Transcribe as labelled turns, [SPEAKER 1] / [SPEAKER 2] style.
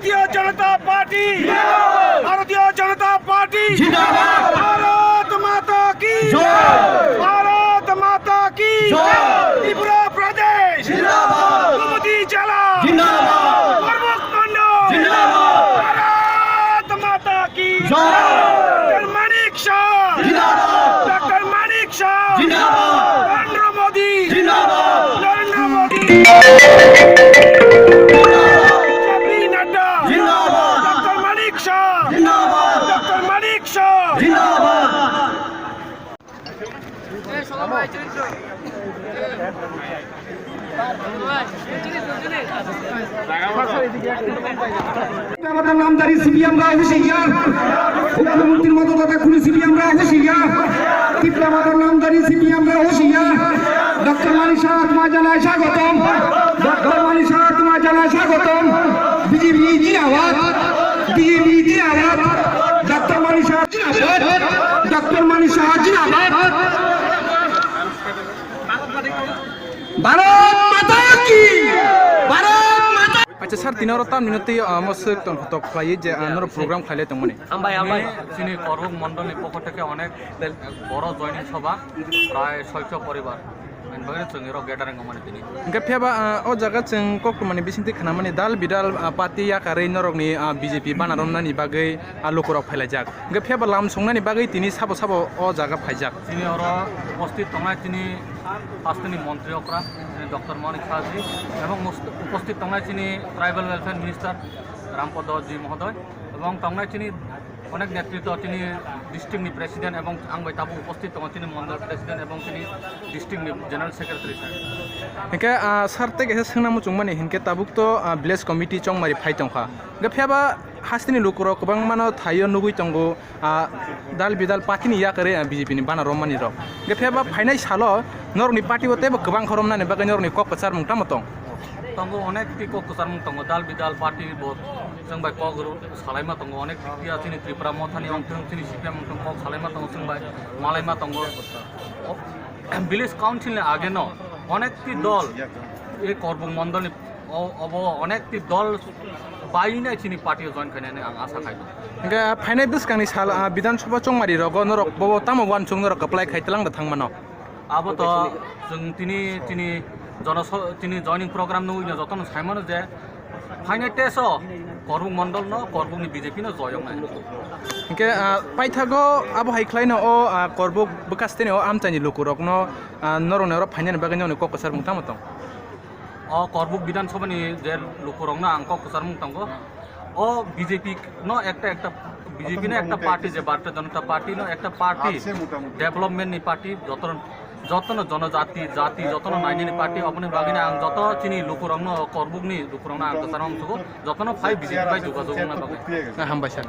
[SPEAKER 1] Bharatiya Janata party Bharatiya Janata party
[SPEAKER 2] जिंदाबाद
[SPEAKER 1] भारत माता की भारत माता की त्रिपुरा प्रदेश
[SPEAKER 2] जिंदाबाद
[SPEAKER 1] गोमती जला
[SPEAKER 2] जिंदाबाद
[SPEAKER 1] प्रमुख मंडल
[SPEAKER 2] जिंदाबाद
[SPEAKER 1] भारत माता की डॉक्टर मानिक शाह
[SPEAKER 2] जिंदाबाद
[SPEAKER 1] डॉक्टर मानिक शाह
[SPEAKER 2] जिंदाबाद
[SPEAKER 1] नरेंद्र मोदी
[SPEAKER 2] जिंदाबाद
[SPEAKER 1] नरेंद्र मोदी JP नड्डा
[SPEAKER 2] जिंदाबाद
[SPEAKER 1] डॉक्टर मानिक शाह
[SPEAKER 2] जिंदाबाद
[SPEAKER 1] डॉक्टर मानिक शाह
[SPEAKER 2] जिंदाबाद
[SPEAKER 3] আমাদের নামদারি সিপিএমরা হুঁশিয়ার মুখ্যমন্ত্রীর মতো কথা খুনি সিপিএমরা হুঁশিয়ার আমাদের নামদারি সিপিএমরা হুঁশিয়ার ডক্টর মানিক শাহ তোমার জানায় স্বাগতম ডক্টর মানিক শাহ তোমার জানায় স্বাগতম বিজেপি জিন্দাবাদ বিজেপি জিন্দাবাদ ডক্টর মানিক শাহ জিন্দাবাদ ডক্টর মানিক শাহ জিন্দাবাদ ভারত মাতা কি ভারত মাতা
[SPEAKER 4] আচ্ছা স্যার তিনর তাম মিনতি মসক তক খাই যে আনর প্রোগ্রাম খাইলে তমনে
[SPEAKER 5] আমবাই চিনি করবুক মন্ডলের পক্ষ থেকে অনেক বড় জয়নিং সভা প্রায় 600 পরিবার
[SPEAKER 4] গেফেবা ও জায়গা जों কক মানে বিসিন্তি খানা মানে দাল বিদাল পার্টি আকারে নরকনি বিজেপি বানারনানি বাগৈ লোকরক ফাইলাইজাক গেফেবা লাম সংনানি বাগৈ তিনি সাবো সাবো ও জায়গা ফাইজাক
[SPEAKER 5] তিনি ওর উপস্থিত তংনায় তিনি আস্থানি মন্ত্রী অকরা ডক্টর মানিক শাহজি এবং উপস্থিত তংনায় তিনি ট্রাইবাল ওয়েলফেয়ার মিনিস্টার রামপদজি মহোদয় এবং তংনায় তিনি অনেক নেতৃত্ব তিনি ডিস্ট্রিক্টনি প্রেসিডেন্ট এবং আংবাই তাবু উপস্থিত দङ তিনি মন্ডল প্রেসিডেন্ট এবং তিনি ডিস্ট্রিক্টনি জেনারেল সেক্রেটারি স্যার
[SPEAKER 4] हिंके सार ते गेसे सोंना मुचुं माने हिंके ताबुक तो विलेज कमिटी चंगमारि फाइ तंखा गफेबा हास्तिनि लुकुरो गोबां मानो थायो नुगुइ तंगो दाल बिदाल पार्टीनि याकरे बीजेपी नि बाना रमानि र गफेबा फाइनाय सालो नरनि पार्टी ओते गोबां खरमनानि बागै नरनि ककसार मुंता मतंग
[SPEAKER 5] तंगो अनेक टी ककसार मुं तंगो दाल बिदाल पार्टी बोत जोंबाय कगरु सालायमा तंगो अनेक टिया तिनि त्रिपुरा मथानि अंथों तिनि सिपिएम अंथों कक सालायमा तंगो जोंबाय मालायमा तंगो विलेज काउन्सिल नि आगे न অনেকটি দল এই করবুক মন্ডল অব অনেকটি দল বাইনাय চিনি পার্টি জয়েন খাইনাनै आं आसा खायदों
[SPEAKER 4] हिंके फाइनाय बिसकांनि साल विधानसभा चंमारि रग नरक बबो तामो वान चंग नरक अप्लाइ खाइतलांग थांमानो
[SPEAKER 5] आबो तो जों तिनि तिनि जयनिं प्रोग्राम नुइ जतन साइमानो जे फाइनाय टेसो करबुक मन्डल न करबुकनि बीजेपी न जयं नाय
[SPEAKER 4] हिंके पाइथागो आबो हाइख्लाइनो ओ करबुक बकास्तेनि ओ आमचानि लुकुरक न नरनर फाइनाय बागै न ककसार मुंता मतंग
[SPEAKER 5] अ करबुक विधानसभानि जे लुकुरक न आं ककसार मुंतांगो ओ बीजेपी न একটা बीजेपी न একটা पार्टी जे भारतीय जनता पार्टी न একটা पार्टी डेभलपमेन्टनि पार्टी যতন জনজাতি জাতি যতন নাইনি পার্টি अपने बागिना आं जत चिनी लुकुरंग न करबुकनि लुकुरंग आं कसार मुंतगो जतन फाइ बीजेपी बाय जोगाजोग न बागै
[SPEAKER 4] हामबाय सार